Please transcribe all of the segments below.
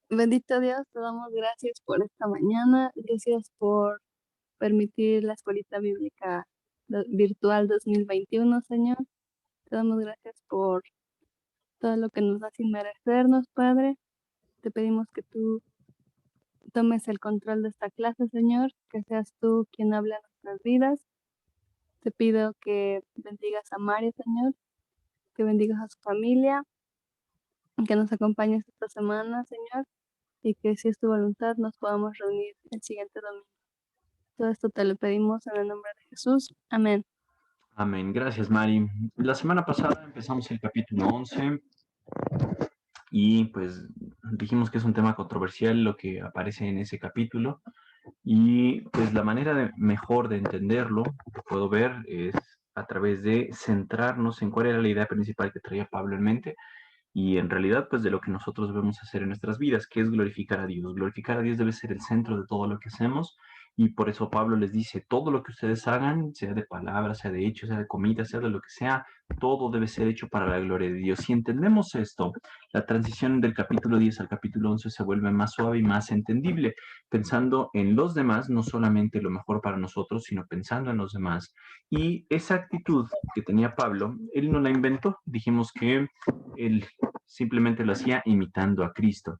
Bendito Dios, te damos gracias por esta mañana, gracias por permitir la escuelita bíblica virtual 2021, Señor. Te damos gracias por todo lo que nos das sin merecernos, Padre. Te pedimos que tú tomes el control de esta clase, Señor, que seas tú quien habla en nuestras vidas. Te pido que bendigas a Mario, Señor, que bendigas a su familia, que nos acompañes esta semana, Señor, y que si es tu voluntad nos podamos reunir el siguiente domingo. Todo esto te lo pedimos en el nombre de Jesús. Amén. Amén. Gracias, Mari. La semana pasada empezamos el capítulo 11 y pues dijimos que es un tema controversial lo que aparece en ese capítulo y pues la manera mejor de entenderlo, que puedo ver, es a través de centrarnos en cuál era la idea principal que traía Pablo en mente y en realidad pues de lo que nosotros debemos hacer en nuestras vidas, que es glorificar a Dios. Glorificar a Dios debe ser el centro de todo lo que hacemos y por eso Pablo les dice, todo lo que ustedes hagan, sea de palabras, sea de hechos, sea de comida, sea de lo que sea, todo debe ser hecho para la gloria de Dios. Si entendemos esto, la transición del capítulo 10 al capítulo 11 se vuelve más suave y más entendible, pensando en los demás, no solamente lo mejor para nosotros, sino pensando en los demás. Y esa actitud que tenía Pablo, él no la inventó. Dijimos que él simplemente lo hacía imitando a Cristo.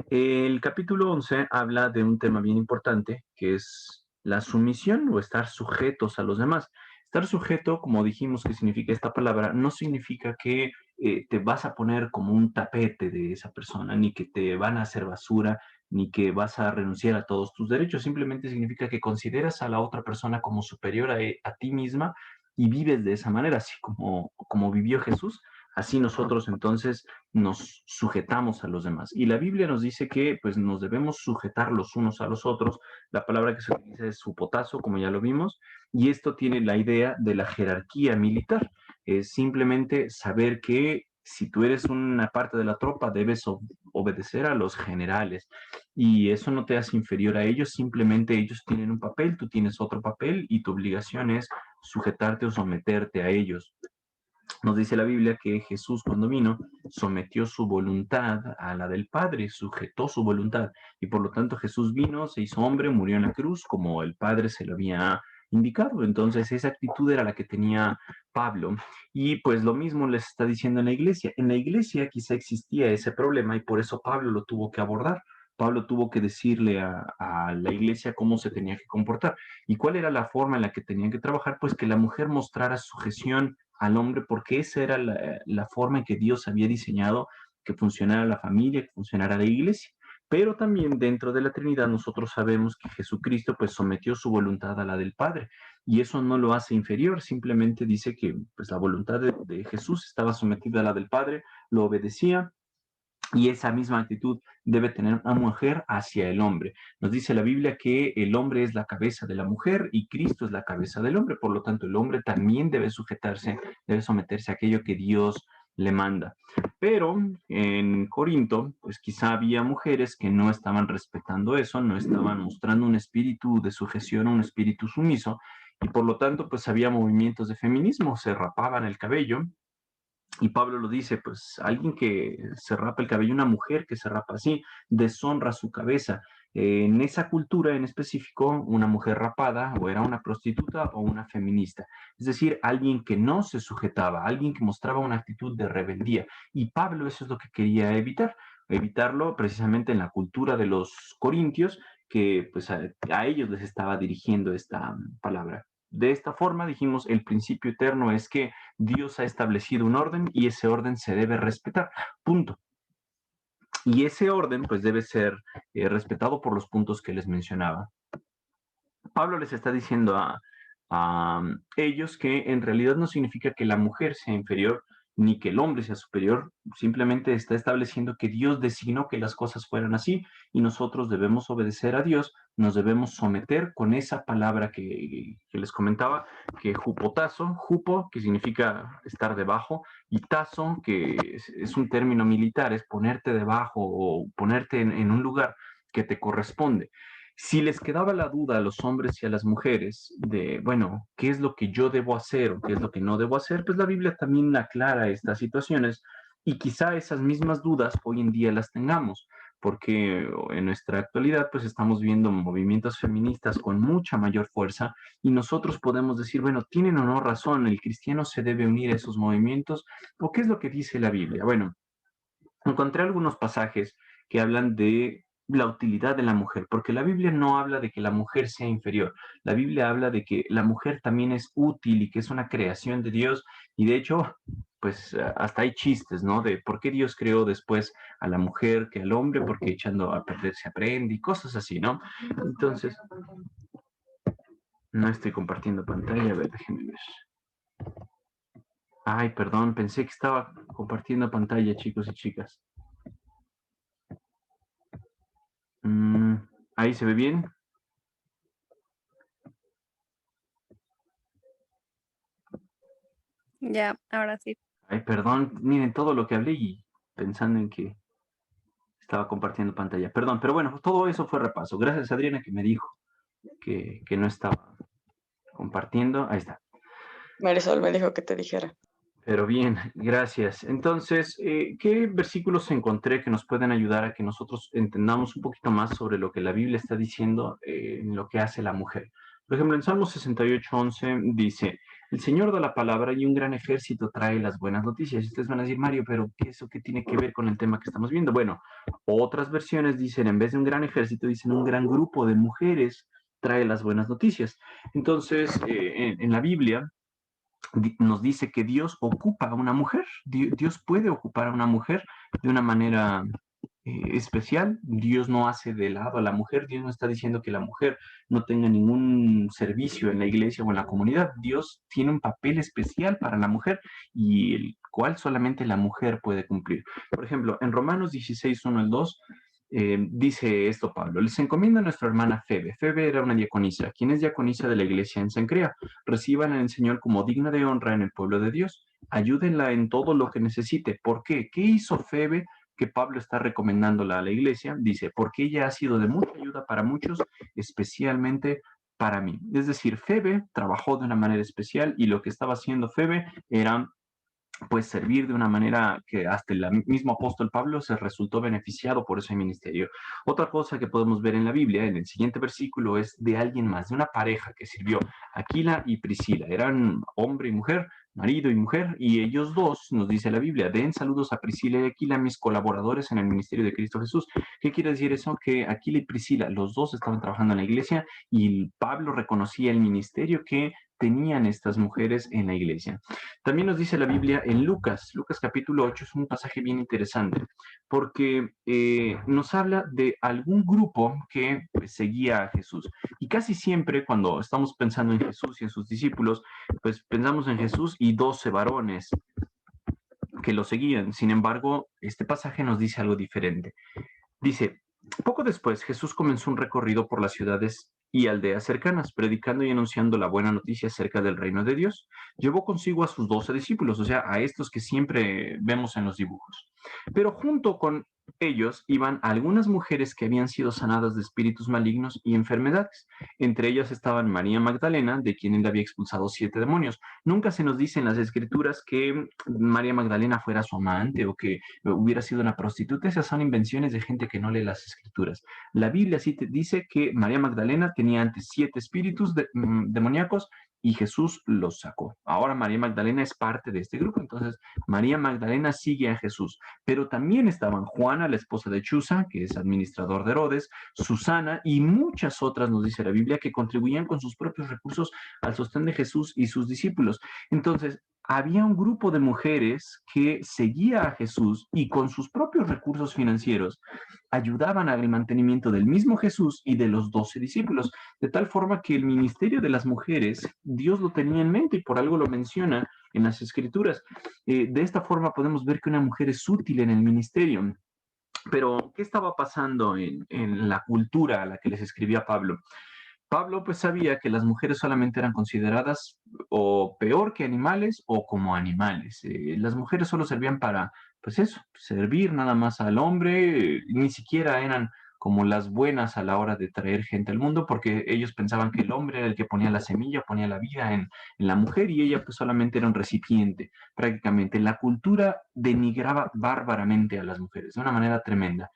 El capítulo 11 habla de un tema bien importante, que es la sumisión o estar sujetos a los demás. Estar sujeto, como dijimos que significa esta palabra, no significa que te vas a poner como un tapete de esa persona, ni que te van a hacer basura, ni que vas a renunciar a todos tus derechos. Simplemente significa que consideras a la otra persona como superior a ti misma y vives de esa manera, así como vivió Jesús. Así nosotros entonces nos sujetamos a los demás. Y la Biblia nos dice que pues nos debemos sujetar los unos a los otros. La palabra que se utiliza es supotazo, como ya lo vimos, y esto tiene la idea de la jerarquía militar. Es simplemente saber que si tú eres una parte de la tropa, debes obedecer a los generales. Y eso no te hace inferior a ellos, simplemente ellos tienen un papel, tú tienes otro papel y tu obligación es sujetarte o someterte a ellos. Nos dice la Biblia que Jesús cuando vino sometió su voluntad a la del Padre, sujetó su voluntad y por lo tanto Jesús vino, se hizo hombre, murió en la cruz como el Padre se lo había indicado. Entonces esa actitud era la que tenía Pablo y pues lo mismo les está diciendo en la iglesia. En la iglesia quizá existía ese problema y por eso Pablo lo tuvo que abordar. Pablo tuvo que decirle a la iglesia cómo se tenía que comportar y cuál era la forma en la que tenían que trabajar, pues que la mujer mostrara sujeción al hombre, porque esa era la forma en que Dios había diseñado que funcionara la familia, que funcionara la iglesia. Pero también dentro de la Trinidad nosotros sabemos que Jesucristo pues sometió su voluntad a la del Padre y eso no lo hace inferior, simplemente dice que pues la voluntad de Jesús estaba sometida a la del Padre, lo obedecía y esa misma actitud debe tener una mujer hacia el hombre. Nos dice la Biblia que el hombre es la cabeza de la mujer y Cristo es la cabeza del hombre. Por lo tanto, el hombre también debe sujetarse, debe someterse a aquello que Dios le manda. Pero en Corinto, pues quizá había mujeres que no estaban respetando eso, no estaban mostrando un espíritu de sujeción, un espíritu sumiso, y por lo tanto, pues había movimientos de feminismo, se rapaban el cabello, y Pablo lo dice, pues alguien que se rapa el cabello, una mujer que se rapa así, deshonra su cabeza. En esa cultura en específico, una mujer rapada o era una prostituta o una feminista. Es decir, alguien que no se sujetaba, alguien que mostraba una actitud de rebeldía. Y Pablo eso es lo que quería evitar, evitarlo precisamente en la cultura de los corintios, que pues a ellos les estaba dirigiendo esta palabra. De esta forma, dijimos, el principio eterno es que Dios ha establecido un orden y ese orden se debe respetar. Punto. Y ese orden, pues, debe ser respetado por los puntos que les mencionaba. Pablo les está diciendo a ellos que en realidad no significa que la mujer sea inferior ni que el hombre sea superior, simplemente está estableciendo que Dios designó que las cosas fueran así y nosotros debemos obedecer a Dios, nos debemos someter con esa palabra que les comentaba, que jupotazo, jupo, que significa estar debajo, y tazo, que es un término militar, es ponerte debajo o ponerte en un lugar que te corresponde. Si les quedaba la duda a los hombres y a las mujeres de, bueno, ¿qué es lo que yo debo hacer o qué es lo que no debo hacer? Pues la Biblia también aclara estas situaciones y quizá esas mismas dudas hoy en día las tengamos. porque en nuestra actualidad pues estamos viendo movimientos feministas con mucha mayor fuerza y nosotros podemos decir, bueno, tienen o no razón, el cristiano se debe unir a esos movimientos, o qué es lo que dice la Biblia. Bueno, encontré algunos pasajes que hablan de la utilidad de la mujer, porque la Biblia no habla de que la mujer sea inferior, la Biblia habla de que la mujer también es útil y que es una creación de Dios, y de hecho, pues hasta hay chistes, ¿no? De por qué Dios creó después a la mujer que al hombre, porque echando a perder se aprende y cosas así, ¿no? Entonces, no estoy compartiendo pantalla, a ver, déjenme ver. Ay, perdón, pensé que estaba compartiendo pantalla, chicos y chicas. Ahí se ve bien. Ya, ahora sí. Ay, perdón, miren todo lo que hablé y pensando en que estaba compartiendo pantalla. Perdón, pero bueno, todo eso fue repaso. Gracias, Adriana, que me dijo que no estaba compartiendo. Ahí está. Marisol me dijo que te dijera. Pero bien, gracias. Entonces, ¿qué versículos encontré que nos pueden ayudar a que nosotros entendamos un poquito más sobre lo que la Biblia está diciendo en lo que hace la mujer? Por ejemplo, en Salmo 68:11 dice, el Señor da la palabra y un gran ejército trae las buenas noticias. Y ustedes van a decir, Mario, pero ¿eso qué tiene que ver con el tema que estamos viendo? Bueno, otras versiones dicen, en vez de un gran ejército, dicen un gran grupo de mujeres trae las buenas noticias. Entonces, en la Biblia nos dice que Dios ocupa a una mujer, Dios puede ocupar a una mujer de una manera especial. Dios no hace de lado a la mujer, Dios no está diciendo que la mujer no tenga ningún servicio en la iglesia o en la comunidad. Dios tiene un papel especial para la mujer y el cual solamente la mujer puede cumplir. Por ejemplo, en Romanos 16:1 al 2 dice esto Pablo, les encomienda a nuestra hermana Febe. Febe era una diaconisa, quien es diaconisa de la iglesia en Cencrea. Reciban al Señor como digna de honra en el pueblo de Dios. Ayúdenla en todo lo que necesite. ¿Por qué? ¿Qué hizo Febe que Pablo está recomendándola a la iglesia? Dice, porque ella ha sido de mucha ayuda para muchos, especialmente para mí. Es decir, Febe trabajó de una manera especial y lo que estaba haciendo Febe era pues servir de una manera que hasta el mismo apóstol Pablo se resultó beneficiado por ese ministerio. Otra cosa que podemos ver en la Biblia, en el siguiente versículo, es de alguien más, de una pareja que sirvió, Aquila y Priscila. Eran hombre y mujer, marido y mujer, y ellos dos, nos dice la Biblia, den saludos a Priscila y Aquila, mis colaboradores en el ministerio de Cristo Jesús. ¿Qué quiere decir eso? Que Aquila y Priscila, los dos estaban trabajando en la iglesia y Pablo reconocía el ministerio que tenían estas mujeres en la iglesia. También nos dice la Biblia en Lucas, Lucas capítulo 8 es un pasaje bien interesante, porque nos habla de algún grupo que pues, seguía a Jesús. Y casi siempre cuando estamos pensando en Jesús y en sus discípulos, pues pensamos en Jesús y 12 varones que lo seguían. Sin embargo, este pasaje nos dice algo diferente. Dice, poco después Jesús comenzó un recorrido por las ciudades y aldeas cercanas, predicando y anunciando la buena noticia acerca del reino de Dios. Llevó consigo a sus 12 discípulos, o sea, a estos que siempre vemos en los dibujos. Pero junto con ellos iban algunas mujeres que habían sido sanadas de espíritus malignos y enfermedades. Entre ellas estaban María Magdalena, de quien él había expulsado 7 demonios. Nunca se nos dice en las escrituras que María Magdalena fuera su amante o que hubiera sido una prostituta. Esas son invenciones de gente que no lee las escrituras. La Biblia sí te dice que María Magdalena tenía antes 7 espíritus demoníacos y Jesús los sacó. Ahora María Magdalena es parte de este grupo, entonces María Magdalena sigue a Jesús. Pero también estaban Juana, la esposa de Chuza, que es administrador de Herodes, Susana y muchas otras, nos dice la Biblia, que contribuían con sus propios recursos al sostén de Jesús y sus discípulos. Entonces, había un grupo de mujeres que seguía a Jesús y con sus propios recursos financieros ayudaban al mantenimiento del mismo Jesús y de los 12 discípulos, de tal forma que el ministerio de las mujeres, Dios lo tenía en mente y por algo lo menciona en las escrituras. De esta forma podemos ver que una mujer es útil en el ministerio. Pero, ¿qué estaba pasando en la cultura a la que les escribía Pablo? Pablo pues sabía que las mujeres solamente eran consideradas o peor que animales o como animales. Las mujeres solo servían para, pues eso, servir nada más al hombre, ni siquiera eran como las buenas a la hora de traer gente al mundo, porque ellos pensaban que el hombre era el que ponía la semilla, ponía la vida en la mujer y ella pues solamente era un recipiente, prácticamente. La cultura denigraba bárbaramente a las mujeres, de una manera tremenda.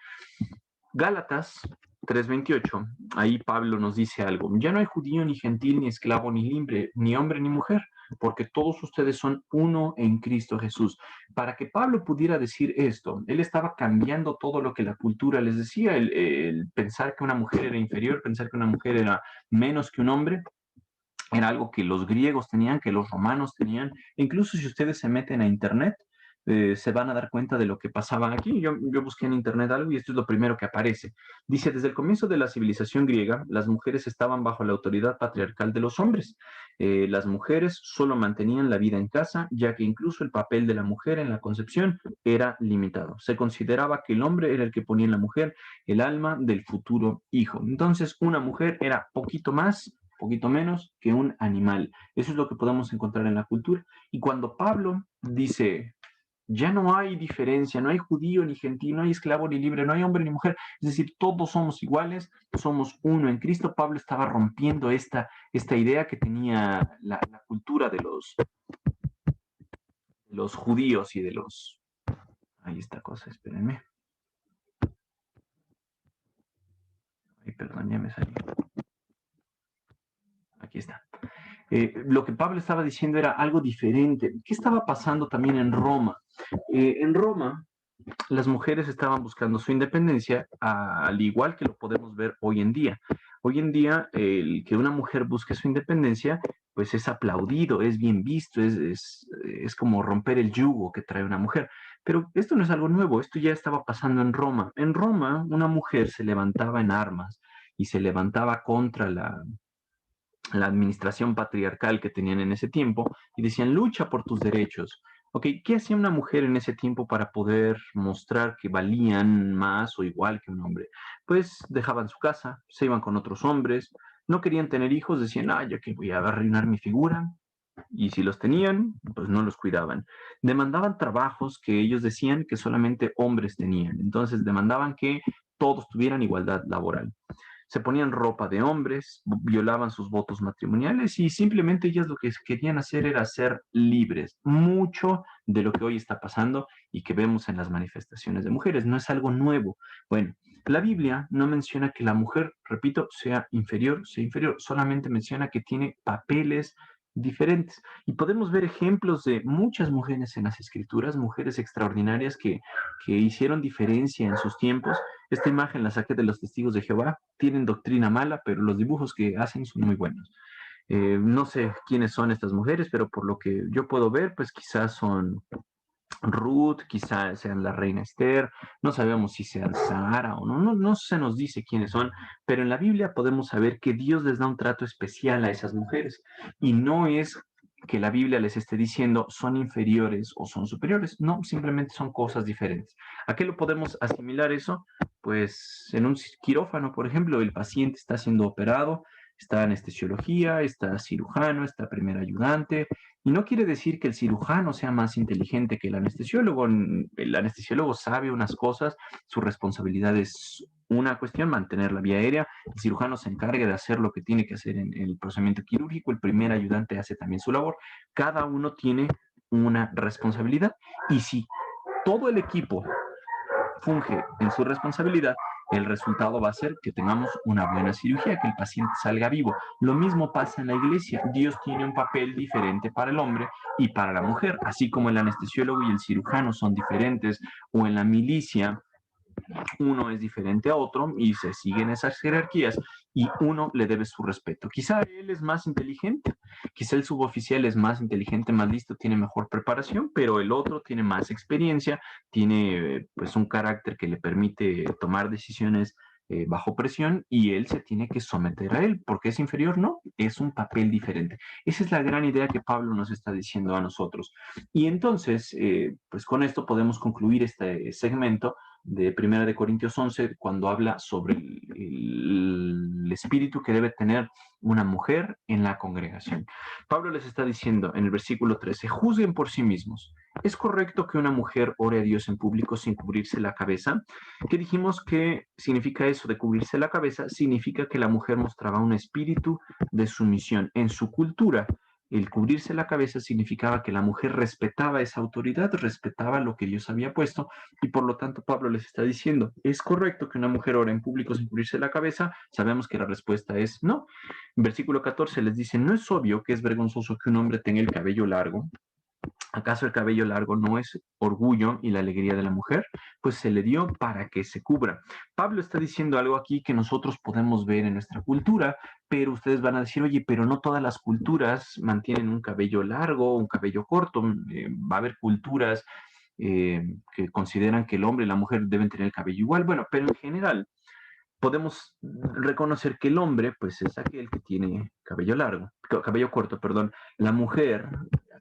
Gálatas 3:28, ahí Pablo nos dice algo. Ya no hay judío, ni gentil, ni esclavo, ni libre, ni hombre, ni mujer, porque todos ustedes son uno en Cristo Jesús. Para que Pablo pudiera decir esto, él estaba cambiando todo lo que la cultura les decía, el pensar que una mujer era inferior, pensar que una mujer era menos que un hombre. Era algo que los griegos tenían, que los romanos tenían. Incluso si ustedes se meten a internet, se van a dar cuenta de lo que pasaba aquí. Yo busqué en internet algo y esto es lo primero que aparece. Dice, desde el comienzo de la civilización griega, las mujeres estaban bajo la autoridad patriarcal de los hombres. Las mujeres solo mantenían la vida en casa, ya que incluso el papel de la mujer en la concepción era limitado. Se consideraba que el hombre era el que ponía en la mujer el alma del futuro hijo. Entonces, una mujer era poquito menos que un animal. Eso es lo que podemos encontrar en la cultura. Y cuando Pablo dice, ya no hay diferencia, no hay judío ni gentil, no hay esclavo ni libre, no hay hombre ni mujer, es decir, todos somos iguales, somos uno en Cristo. Pablo estaba rompiendo esta idea que tenía la cultura de los judíos y de los... Ahí está cosa, espérenme. Ay, perdón, ya me salió. Aquí está. Lo que Pablo estaba diciendo era algo diferente. ¿Qué estaba pasando también en Roma? En Roma, las mujeres estaban buscando su independencia, al igual que lo podemos ver hoy en día. Hoy en día, el que una mujer busque su independencia, pues es aplaudido, es bien visto, es como romper el yugo que trae una mujer. Pero esto no es algo nuevo, esto ya estaba pasando en Roma. En Roma, una mujer se levantaba en armas y se levantaba contra la administración patriarcal que tenían en ese tiempo y decían, lucha por tus derechos. Ok, ¿qué hacía una mujer en ese tiempo para poder mostrar que valían más o igual que un hombre? Pues dejaban su casa, se iban con otros hombres, no querían tener hijos, decían, ah, yo que voy a arruinar mi figura. Y si los tenían, pues no los cuidaban. Demandaban trabajos que ellos decían que solamente hombres tenían. Entonces demandaban que todos tuvieran igualdad laboral. Se ponían ropa de hombres, violaban sus votos matrimoniales y simplemente ellas lo que querían hacer era ser libres. Mucho de lo que hoy está pasando y que vemos en las manifestaciones de mujeres no es algo nuevo. Bueno, la Biblia no menciona que la mujer, repito, sea inferior, solamente menciona que tiene papeles diferentes. Y podemos ver ejemplos de muchas mujeres en las escrituras, mujeres extraordinarias que hicieron diferencia en sus tiempos. Esta imagen la saqué de los testigos de Jehová. Tienen doctrina mala, pero los dibujos que hacen son muy buenos. No sé quiénes son estas mujeres, pero por lo que yo puedo ver, pues quizás son Ruth, quizás sean la reina Esther, no sabemos si sean Sara o no, no se nos dice quiénes son, pero en la Biblia podemos saber que Dios les da un trato especial a esas mujeres y no es que la Biblia les esté diciendo son inferiores o son superiores, no, simplemente son cosas diferentes. ¿A qué lo podemos asimilar eso? Pues en un quirófano, por ejemplo, el paciente está siendo operado, está anestesiología, está cirujano, está primer ayudante, y no quiere decir que el cirujano sea más inteligente que el anestesiólogo. El anestesiólogo sabe unas cosas, su responsabilidad es una cuestión, mantener la vía aérea. El cirujano se encarga de hacer lo que tiene que hacer en el procedimiento quirúrgico. El primer ayudante hace también su labor. Cada uno tiene una responsabilidad. Y si todo el equipo funge en su responsabilidad, el resultado va a ser que tengamos una buena cirugía, que el paciente salga vivo. Lo mismo pasa en la iglesia. Dios tiene un papel diferente para el hombre y para la mujer, así como el anestesiólogo y el cirujano son diferentes, o en la milicia uno es diferente a otro y se siguen esas jerarquías y uno le debe su respeto. Quizá él es más inteligente, quizá el suboficial es más inteligente, más listo, tiene mejor preparación, pero el otro tiene más experiencia, tiene pues un carácter que le permite tomar decisiones bajo presión y él se tiene que someter a él. ¿Porque es inferior? No, es un papel diferente. Esa es la gran idea que Pablo nos está diciendo a nosotros. Y entonces, pues con esto podemos concluir este segmento de Primera de Corintios 11, cuando habla sobre el espíritu que debe tener una mujer en la congregación. Pablo les está diciendo en el versículo 13, juzguen por sí mismos. ¿Es correcto que una mujer ore a Dios en público sin cubrirse la cabeza? ¿Qué dijimos que significa eso de cubrirse la cabeza? Significa que la mujer mostraba un espíritu de sumisión. En su cultura, El cubrirse la cabeza significaba que la mujer respetaba esa autoridad, respetaba lo que Dios había puesto, y por lo tanto Pablo les está diciendo, ¿es correcto que una mujer ore en público sin cubrirse la cabeza? Sabemos que la respuesta es no. En versículo 14 les dice, ¿no es obvio que es vergonzoso que un hombre tenga el cabello largo? ¿Acaso el cabello largo no es orgullo y la alegría de la mujer? Pues se le dio para que se cubra. Pablo está diciendo algo aquí que nosotros podemos ver en nuestra cultura, pero ustedes van a decir, oye, pero no todas las culturas mantienen un cabello largo, un cabello corto. Va a haber culturas que consideran que el hombre y la mujer deben tener el cabello igual. Bueno, pero en general podemos reconocer que el hombre, pues, es aquel que tiene cabello largo, cabello corto, perdón. La mujer,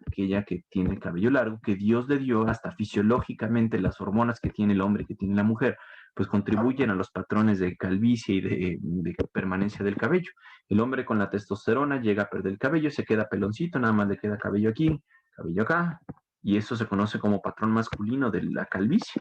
aquella que tiene cabello largo, que Dios le dio hasta fisiológicamente las hormonas que tiene el hombre, que tiene la mujer, pues contribuyen a los patrones de calvicie y de permanencia del cabello. El hombre con la testosterona llega a perder el cabello, se queda peloncito, nada más le queda cabello aquí, cabello acá, y eso se conoce como patrón masculino de la calvicie.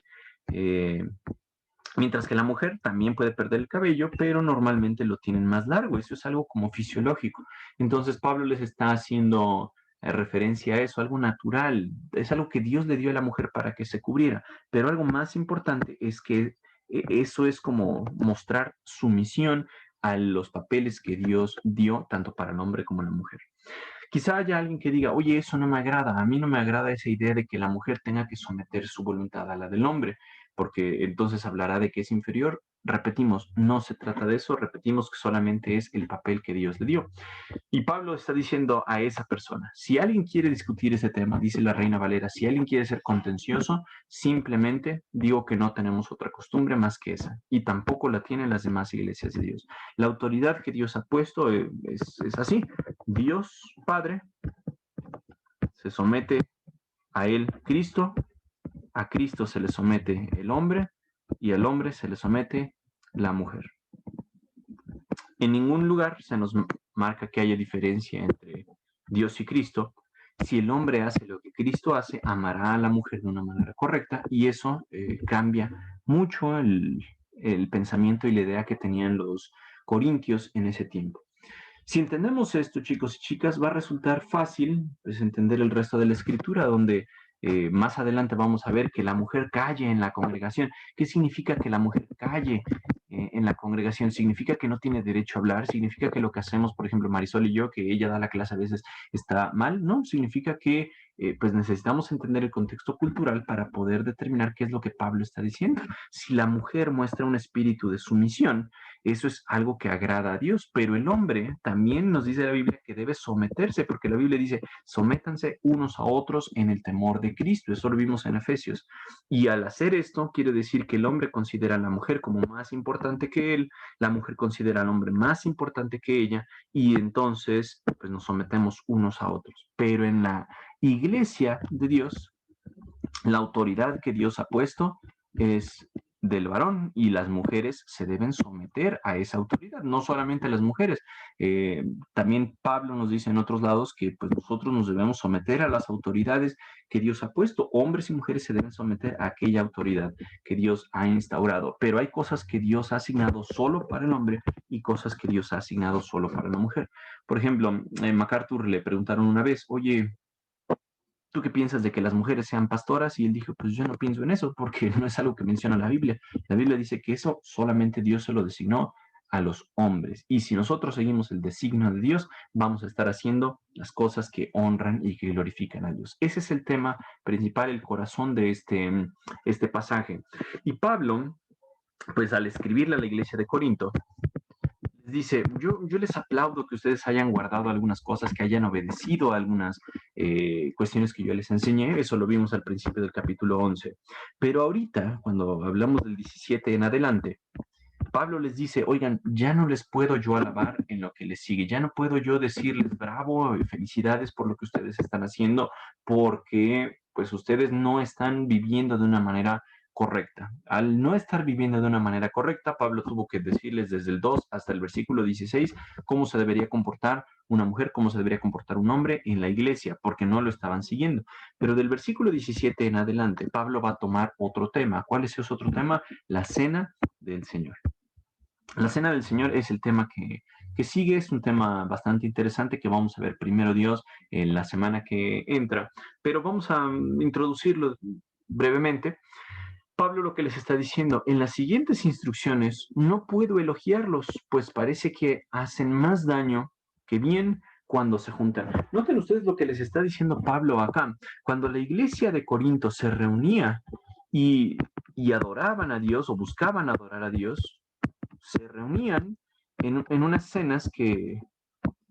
Mientras que la mujer también puede perder el cabello, pero normalmente lo tienen más largo. Eso es algo como fisiológico. Entonces Pablo les está haciendo referencia a eso, algo natural. Es algo que Dios le dio a la mujer para que se cubriera. Pero algo más importante es que eso es como mostrar sumisión a los papeles que Dios dio tanto para el hombre como la mujer. Quizá haya alguien que diga, oye, eso no me agrada, a mí no me agrada esa idea de que la mujer tenga que someter su voluntad a la del hombre, porque entonces hablará de que es inferior. Repetimos, no se trata de eso, repetimos que solamente es el papel que Dios le dio. Y Pablo está diciendo a esa persona, si alguien quiere discutir ese tema, dice la Reina Valera, si alguien quiere ser contencioso, simplemente digo que no tenemos otra costumbre más que esa, y tampoco la tienen las demás iglesias de Dios. La autoridad que Dios ha puesto es así. Dios Padre se somete a él Cristo, a Cristo se le somete el hombre, y al hombre se le somete la mujer. En ningún lugar se nos marca que haya diferencia entre Dios y Cristo. Si el hombre hace lo que Cristo hace, amará a la mujer de una manera correcta, y eso cambia mucho el pensamiento y la idea que tenían los corintios en ese tiempo. Si entendemos esto, chicos y chicas, va a resultar fácil pues, entender el resto de la escritura, donde más adelante vamos a ver que la mujer calle en la congregación. ¿Qué significa que la mujer calle en la congregación? ¿Significa que no tiene derecho a hablar? ¿Significa que lo que hacemos, por ejemplo, Marisol y yo, que ella da la clase a veces, está mal? No, significa que pues necesitamos entender el contexto cultural para poder determinar qué es lo que Pablo está diciendo. Si la mujer muestra un espíritu de sumisión, eso es algo que agrada a Dios, pero el hombre también nos dice la Biblia que debe someterse, porque la Biblia dice, sométanse unos a otros en el temor de Cristo. Eso lo vimos en Efesios. Y al hacer esto, quiere decir que el hombre considera a la mujer como más importante que él, la mujer considera al hombre más importante que ella, y entonces pues nos sometemos unos a otros. Pero en la iglesia de Dios, la autoridad que Dios ha puesto es del varón, y las mujeres se deben someter a esa autoridad, no solamente las mujeres. También Pablo nos dice en otros lados que pues, nosotros nos debemos someter a las autoridades que Dios ha puesto. Hombres y mujeres se deben someter a aquella autoridad que Dios ha instaurado, pero hay cosas que Dios ha asignado solo para el hombre y cosas que Dios ha asignado solo para la mujer. Por ejemplo, MacArthur le preguntaron una vez, oye, ¿tú qué piensas de que las mujeres sean pastoras? Y él dijo, pues yo no pienso en eso, porque no es algo que menciona la Biblia. La Biblia dice que eso solamente Dios se lo designó a los hombres. Y si nosotros seguimos el designio de Dios, vamos a estar haciendo las cosas que honran y que glorifican a Dios. Ese es el tema principal, el corazón de este pasaje. Y Pablo, pues al escribirle a la iglesia de Corinto, dice, yo les aplaudo que ustedes hayan guardado algunas cosas, que hayan obedecido a algunas cuestiones que yo les enseñé. Eso lo vimos al principio del capítulo 11. Pero ahorita, cuando hablamos del 17 en adelante, Pablo les dice, oigan, ya no les puedo yo alabar en lo que les sigue, ya no puedo yo decirles bravo, felicidades por lo que ustedes están haciendo, porque pues ustedes no están viviendo de una manera correcta. Al no estar viviendo de una manera correcta, Pablo tuvo que decirles desde el 2 hasta el versículo 16 cómo se debería comportar una mujer, cómo se debería comportar un hombre en la iglesia, porque no lo estaban siguiendo. Pero del versículo 17 en adelante, Pablo va a tomar otro tema. ¿Cuál es ese otro tema? La cena del Señor. La cena del Señor es el tema que sigue. Es un tema bastante interesante que vamos a ver primero Dios en la semana que entra, pero vamos a introducirlo brevemente. Pablo lo que les está diciendo, en las siguientes instrucciones no puedo elogiarlos, pues parece que hacen más daño que bien cuando se juntan. Noten ustedes lo que les está diciendo Pablo acá. Cuando la iglesia de Corinto se reunía y adoraban a Dios o buscaban adorar a Dios, se reunían en unas cenas que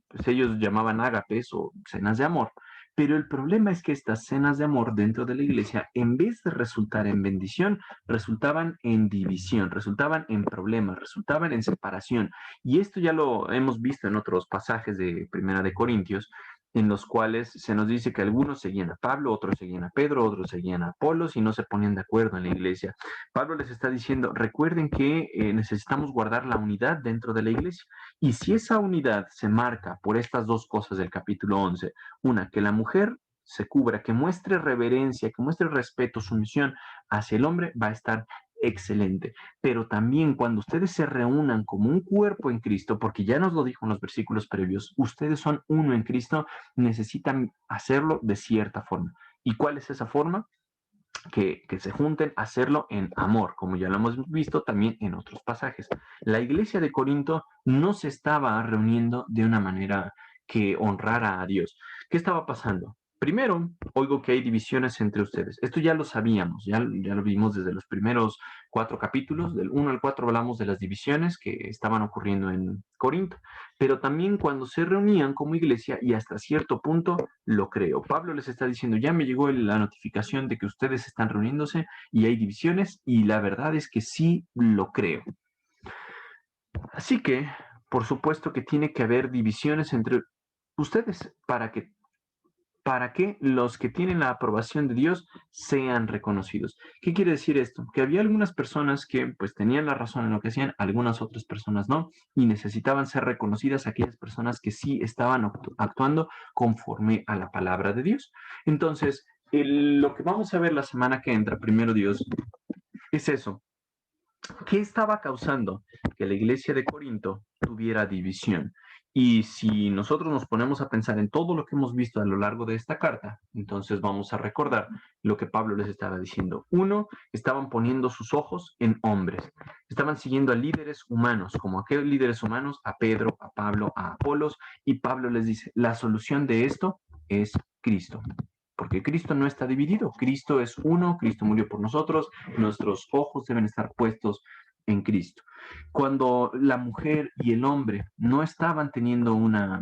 pues, ellos llamaban ágapes o cenas de amor. Pero el problema es que estas cenas de amor dentro de la iglesia, en vez de resultar en bendición, resultaban en división, resultaban en problemas, resultaban en separación. Y esto ya lo hemos visto en otros pasajes de Primera de Corintios, en los cuales se nos dice que algunos seguían a Pablo, otros seguían a Pedro, otros seguían a Apolos y no se ponían de acuerdo en la iglesia. Pablo les está diciendo, recuerden que necesitamos guardar la unidad dentro de la iglesia. Y si esa unidad se marca por estas dos cosas del capítulo 11, una, que la mujer se cubra, que muestre reverencia, que muestre respeto, sumisión hacia el hombre, va a estar excelente. Pero también cuando ustedes se reúnan como un cuerpo en Cristo, porque ya nos lo dijo en los versículos previos, ustedes son uno en Cristo, necesitan hacerlo de cierta forma. ¿Y cuál es esa forma? Que se junten a hacerlo en amor, como ya lo hemos visto también en otros pasajes. La iglesia de Corinto no se estaba reuniendo de una manera que honrara a Dios. ¿Qué estaba pasando? Primero, oigo que hay divisiones entre ustedes. Esto ya lo sabíamos, ya lo vimos desde los primeros 4 capítulos. Del 1 al 4 hablamos de las divisiones que estaban ocurriendo en Corinto. Pero también cuando se reunían como iglesia, y hasta cierto punto lo creo. Pablo les está diciendo, ya me llegó la notificación de que ustedes están reuniéndose y hay divisiones, y la verdad es que sí lo creo. Así que, por supuesto que tiene que haber divisiones entre ustedes para que los que tienen la aprobación de Dios sean reconocidos. ¿Qué quiere decir esto? Que había algunas personas que pues tenían la razón en lo que hacían, algunas otras personas no, y necesitaban ser reconocidas aquellas personas que sí estaban actuando conforme a la palabra de Dios. Entonces, lo que vamos a ver la semana que entra, primero Dios, es eso. ¿Qué estaba causando que la iglesia de Corinto tuviera división? Y si nosotros nos ponemos a pensar en todo lo que hemos visto a lo largo de esta carta, entonces vamos a recordar lo que Pablo les estaba diciendo. Uno, estaban poniendo sus ojos en hombres. Estaban siguiendo a líderes humanos, como aquellos líderes humanos, a Pedro, a Pablo, a Apolos, y Pablo les dice, la solución de esto es Cristo. Porque Cristo no está dividido, Cristo es uno, Cristo murió por nosotros, nuestros ojos deben estar puestos en Cristo. Cuando la mujer y el hombre no estaban teniendo una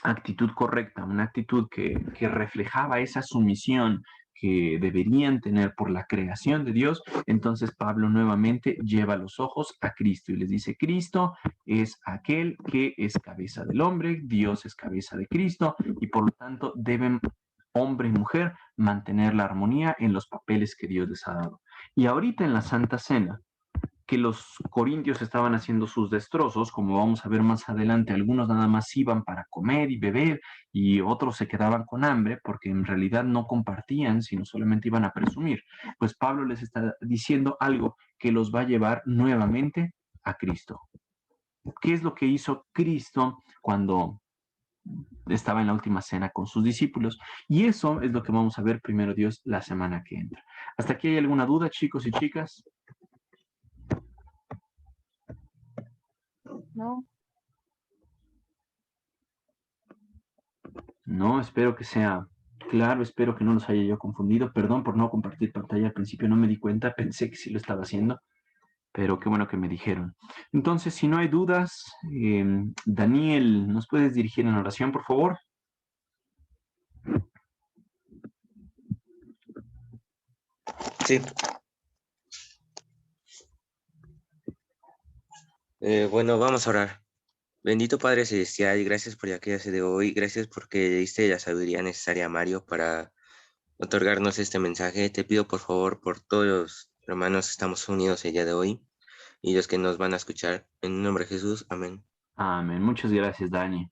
actitud correcta, una actitud que reflejaba esa sumisión que deberían tener por la creación de Dios, entonces Pablo nuevamente lleva los ojos a Cristo y les dice, Cristo es aquel que es cabeza del hombre, Dios es cabeza de Cristo y por lo tanto deben hombre y mujer mantener la armonía en los papeles que Dios les ha dado. Y ahorita en la Santa Cena, que los corintios estaban haciendo sus destrozos, como vamos a ver más adelante, algunos nada más iban para comer y beber y otros se quedaban con hambre porque en realidad no compartían, sino solamente iban a presumir. Pues Pablo les está diciendo algo que los va a llevar nuevamente a Cristo. ¿Qué es lo que hizo Cristo cuando estaba en la última cena con sus discípulos? Y eso es lo que vamos a ver primero Dios la semana que entra. ¿Hasta aquí hay alguna duda, chicos y chicas? No, No, espero que sea claro, espero que no los haya yo confundido. Perdón por no compartir pantalla, al principio no me di cuenta, pensé que sí lo estaba haciendo, pero qué bueno que me dijeron. Entonces, si no hay dudas, Daniel, ¿nos puedes dirigir en oración, por favor? Sí. Bueno, vamos a orar. Bendito Padre Celestial, gracias por la clase de hoy, gracias porque le diste la sabiduría necesaria a Mario para otorgarnos este mensaje. Te pido por favor por todos los hermanos que estamos unidos el día de hoy y los que nos van a escuchar. En el nombre de Jesús, amén. Amén. Muchas gracias, Dani.